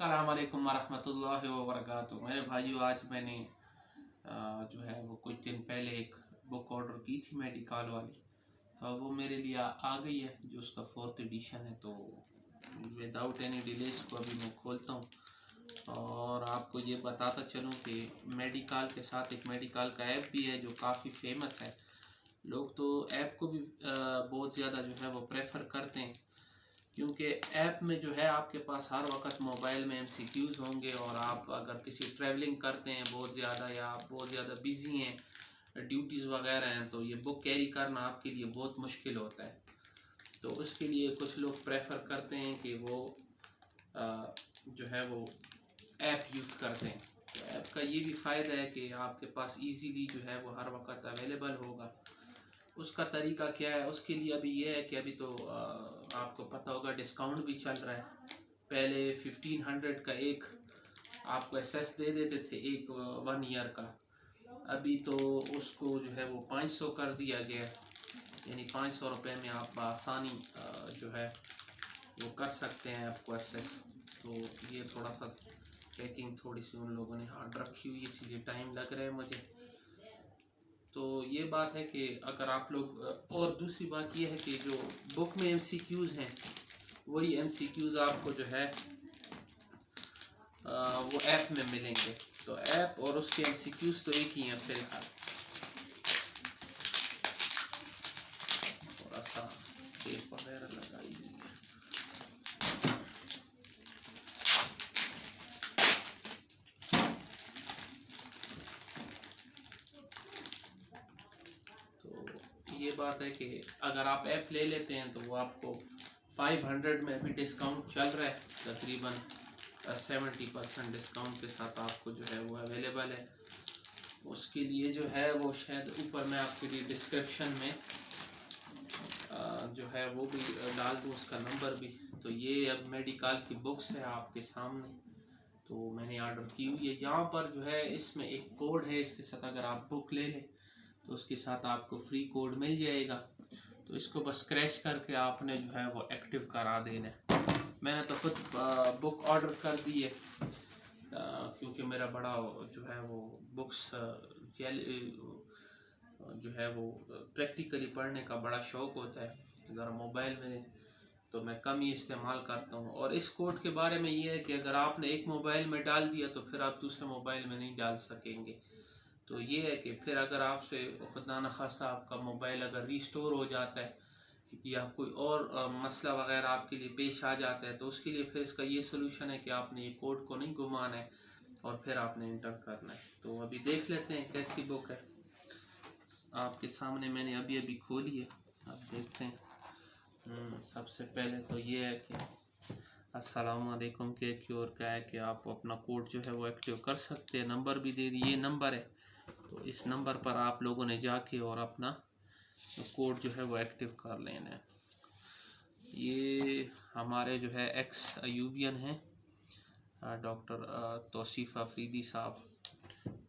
अस्सलाम वालेकुम वरहमतुल्लाहि वबरकातुहू। मेरे भाइयों, आज मैंने जो है वो कुछ दिन पहले एक बुक ऑर्डर की थी मेडिकल वाली। तो अब वो मेरे लिए आ गई है, जो उसका 4th एडिशन है। तो विदाउट एनी डिलेज को अभी मैं खोलता हूँ और आपको ये बताता चलूँ कि मेडिकल के साथ एक मेडिकल का ऐप भी है जो काफ़ी फेमस है। लोग तो ऐप को भी बहुत ज़्यादा जो है वो प्रेफर करते हैं, क्योंकि ऐप में जो है आपके पास हर वक्त मोबाइल में MCQs होंगे। और आप अगर किसी ट्रैवलिंग करते हैं बहुत ज़्यादा, या आप बहुत ज़्यादा बिजी हैं, ड्यूटीज़ वगैरह हैं, तो ये बुक कैरी करना आपके लिए बहुत मुश्किल होता है। तो उसके लिए कुछ लोग प्रेफर करते हैं कि वो जो है वो ऐप यूज़ करते हैं। तो ऐप का ये भी फ़ायदा है कि आपके पास इजीली जो है वो हर वक्त अवेलेबल होगा। उसका तरीका क्या है, उसके लिए अभी ये है कि अभी तो आपको पता होगा डिस्काउंट भी चल रहा है। पहले 1500 का एक आपको एसेस दे देते थे, एक 1 ईयर का। अभी तो उसको जो है वो 500 कर दिया गया, यानी 500 रुपये में आप आसानी जो है वो कर सकते हैं आपको एसेस। तो ये थोड़ा सा पैकिंग थोड़ी सी उन लोगों ने हार्ड रखी हुई है, इसलिए टाइम लग रहा है मुझे। तो ये बात है कि अगर आप लोग और दूसरी बात ये है कि जो बुक में MCQs हैं, वही MCQs आपको जो है वो ऐप में मिलेंगे। तो ऐप और उसके MCQs तो एक ही हैं फिलहाल। थोड़ा सा टेप वगैरह लगाई हुई है। तो ये बात है कि अगर आप ऐप ले लेते हैं तो वो आपको 500 में अभी डिस्काउंट चल रहा है, तकरीबन 70% डिस्काउंट के साथ आपको जो है वो अवेलेबल है। उसके लिए जो है वो शायद ऊपर मैं आपके लिए डिस्क्रिप्शन में जो है वो भी डाल दूँ, उसका नंबर भी। तो ये अब मेडिकल की बुक्स है आपके सामने, तो मैंने ऑर्डर की हुई है। यहाँ पर जो है इसमें एक कोड है, इसके साथ अगर आप बुक ले लें तो उसके साथ आपको फ्री कोड मिल जाएगा। तो इसको बस क्रैश करके आपने जो है वो एक्टिव करा देना है। मैंने तो खुद बुक ऑर्डर कर दी है, क्योंकि मेरा बड़ा जो है वो बुक्स जो है वो प्रैक्टिकली पढ़ने का बड़ा शौक़ होता है। ज़रा मोबाइल में तो मैं कम ही इस्तेमाल करता हूँ। और इस कोड के बारे में ये है कि अगर आपने एक मोबाइल में डाल दिया तो फिर आप दूसरे मोबाइल में नहीं डाल सकेंगे। तो ये है कि फिर अगर आपसे खुदा न खास्ता आपका मोबाइल अगर रिस्टोर हो जाता है या कोई और मसला वगैरह आपके लिए पेश आ जाता है, तो उसके लिए फिर इसका ये सोल्यूशन है कि आपने ये कोड को नहीं घुमाना है और फिर आपने इंटर करना है। तो अभी देख लेते हैं कैसी बुक है। आपके सामने मैंने अभी अभी खोली है, आप देखते हैं। सबसे पहले तो ये है कि अस्सलाम वालेकुम के क्योर क्या है कि आप अपना कोड जो है वो एक्टिव कर सकते हैं। नंबर भी दे दिए, ये नंबर है, तो इस नंबर पर आप लोगों ने जाके और अपना कोड जो है वो एक्टिव कर लेना है। ये हमारे जो है एक्स अयूबियन हैं, डॉक्टर तौसीफ़ अफरीदी साहब।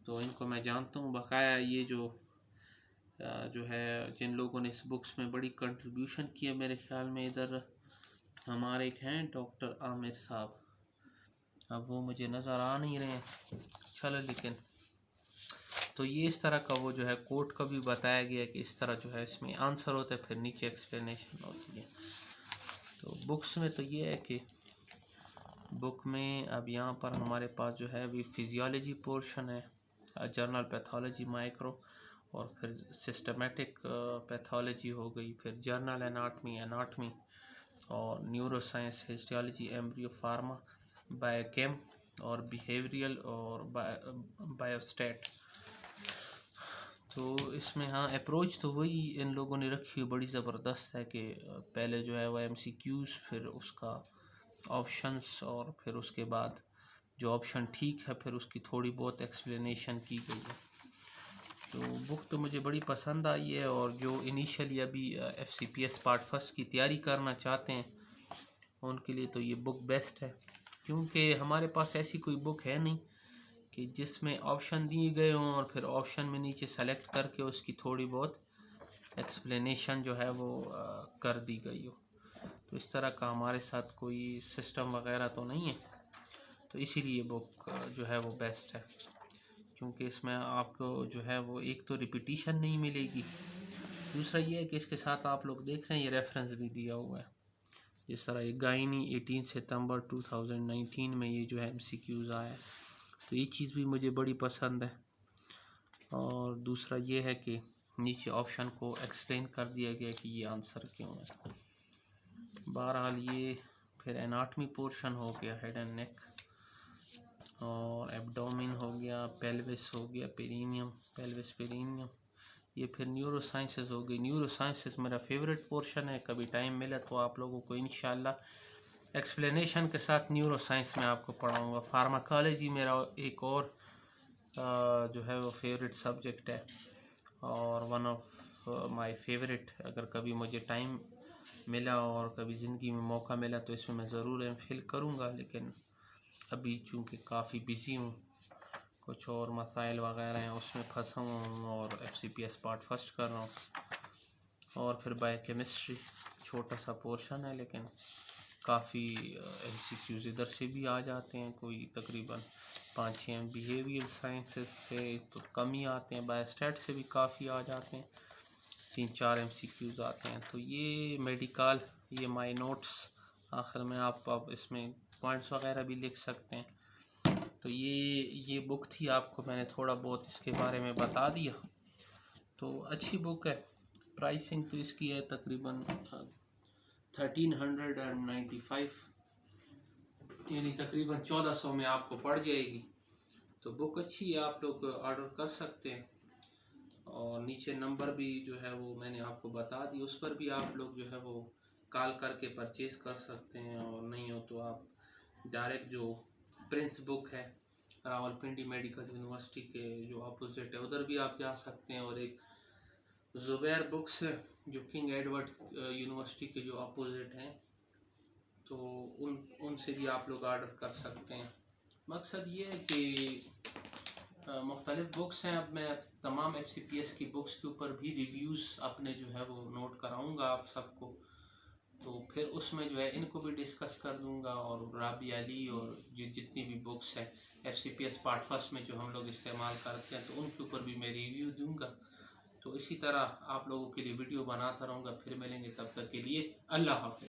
तो इनको मैं जानता हूँ बकाया। ये जो है जिन लोगों ने इस बुक्स में बड़ी कंट्रीब्यूशन की है, मेरे ख्याल में इधर हमारे एक हैं डॉक्टर आमिर साहब, अब वो मुझे नज़र आ नहीं रहे हैं, चलो। लेकिन तो ये इस तरह का वो जो है कोड का भी बताया गया कि इस तरह जो है इसमें आंसर होता है, फिर नीचे एक्सप्लेनेशन होती है। तो बुक्स में तो ये है कि बुक में अब यहाँ पर हमारे पास जो है अभी फिजियोलॉजी पोर्शन है, जर्नल पैथोलॉजी माइक्रो, और फिर सिस्टमेटिक पैथोलॉजी हो गई, फिर जर्नल एनाटमी और neuroscience, histology, embryo pharma, biochem और बिहेवियरल और बायोस्टैट। तो इसमें हाँ अप्रोच तो वही इन लोगों ने रखी है, बड़ी ज़बरदस्त है कि पहले जो है वो MCQs, फिर उसका ऑप्शंस, और फिर उसके बाद जो ऑप्शन ठीक है फिर उसकी थोड़ी बहुत एक्सप्लेनेशन की गई है। तो बुक तो मुझे बड़ी पसंद आई है। और जो इनिशियली अभी FCPS पार्ट फर्स्ट की तैयारी करना चाहते हैं उनके लिए तो ये बुक बेस्ट है, क्योंकि हमारे पास ऐसी कोई बुक है नहीं कि जिसमें ऑप्शन दिए गए हों और फिर ऑप्शन में नीचे सेलेक्ट करके उसकी थोड़ी बहुत एक्सप्लेनेशन जो है वो कर दी गई हो। तो इस तरह का हमारे साथ कोई सिस्टम वगैरह तो नहीं है। तो इसीलिए बुक जो है वो बेस्ट है, क्योंकि इसमें आपको जो है वो एक तो रिपीटिशन नहीं मिलेगी, दूसरा ये है कि इसके साथ आप लोग देख रहे हैं ये रेफरेंस भी दिया हुआ है। जिस तरह ये गाइनी 18 सितंबर 2019 में ये जो है MCQs आया है, तो ये चीज़ भी मुझे बड़ी पसंद है। और दूसरा ये है कि नीचे ऑप्शन को एक्सप्लेन कर दिया गया कि ये आंसर क्यों है। बहरहाल ये फिर एनाटमी पोर्शन हो गया, हेड एंड नेक, और एब्डोमिन हो गया, पेल्विस हो गया, पेरिनियम, पेल्विस पेरिनियम, ये फिर न्यूरो साइंसेस हो गई। न्यूरो साइंसेस मेरा फेवरेट पोर्शन है, कभी टाइम मिला तो आप लोगों को इंशाल्लाह एक्सप्लेनेशन के साथ न्यूरो साइंस में आपको पढ़ाऊँगा। फार्माकोलॉजी मेरा एक और जो है वो फेवरेट सब्जेक्ट है और वन ऑफ माय फेवरेट। अगर कभी मुझे टाइम मिला और कभी ज़िंदगी में मौका मिला तो इसमें मैं ज़रूर एमफिल करूँगा, लेकिन अभी चूँकि काफ़ी बिज़ी हूँ, कुछ और मसाइल वगैरह हैं उसमें फंसा हुआ हूँ, और FCPS पार्ट फर्स्ट कर रहा हूँ। और फिर बायोकेमिस्ट्री छोटा सा पोर्शन है, लेकिन काफ़ी MCQs इधर से भी आ जाते हैं, कोई तकरीबन 5-6 बिहेवियर साइंसेस से तो कम ही आते हैं, बायोस्टैट से भी काफ़ी आ जाते हैं, 3-4 MCQs आते हैं। तो ये मेडिकल, ये माय नोट्स, आखिर में आप इसमें पॉइंट्स वगैरह भी लिख सकते हैं। तो ये बुक थी, आपको मैंने थोड़ा बहुत इसके बारे में बता दिया। तो अच्छी बुक है। प्राइसिंग तो इसकी है तकरीबन 1395, यानी तकरीबन 1400 में आपको पड़ जाएगी। तो बुक अच्छी है, आप लोग ऑर्डर कर सकते हैं। और नीचे नंबर भी जो है वो मैंने आपको बता दी, उस पर भी आप लोग जो है वो कॉल करके परचेज़ कर सकते हैं। और नहीं हो तो आप डायरेक्ट जो प्रिंस बुक है रावलपिंडी मेडिकल यूनिवर्सिटी के जो अपोजिट है उधर भी आप जा सकते हैं, और एक ज़ुबैर बुक्स है जो किंग एडवर्ड यूनिवर्सिटी के जो अपोजिट हैं, तो उनसे भी आप लोग ऑर्डर कर सकते हैं। मकसद ये है कि मुख्तलिफ़ बुक्स हैं। अब मैं तमाम FCPS की बुक्स के ऊपर भी रिव्यूज़ अपने जो है वो नोट कराऊंगा आप सबको, तो फिर उसमें जो है इनको भी डिस्कस कर दूंगा, और राबी अली और जितनी भी बुक्स हैं FCPS पार्ट फर्स्ट में जो हम लोग इस्तेमाल करते हैं, तो उनके ऊपर भी मैं रिव्यू दूंगा। तो इसी तरह आप लोगों के लिए वीडियो बनाता रहूँगा। फिर मिलेंगे, तब तक के लिए अल्लाह हाफ़िज़।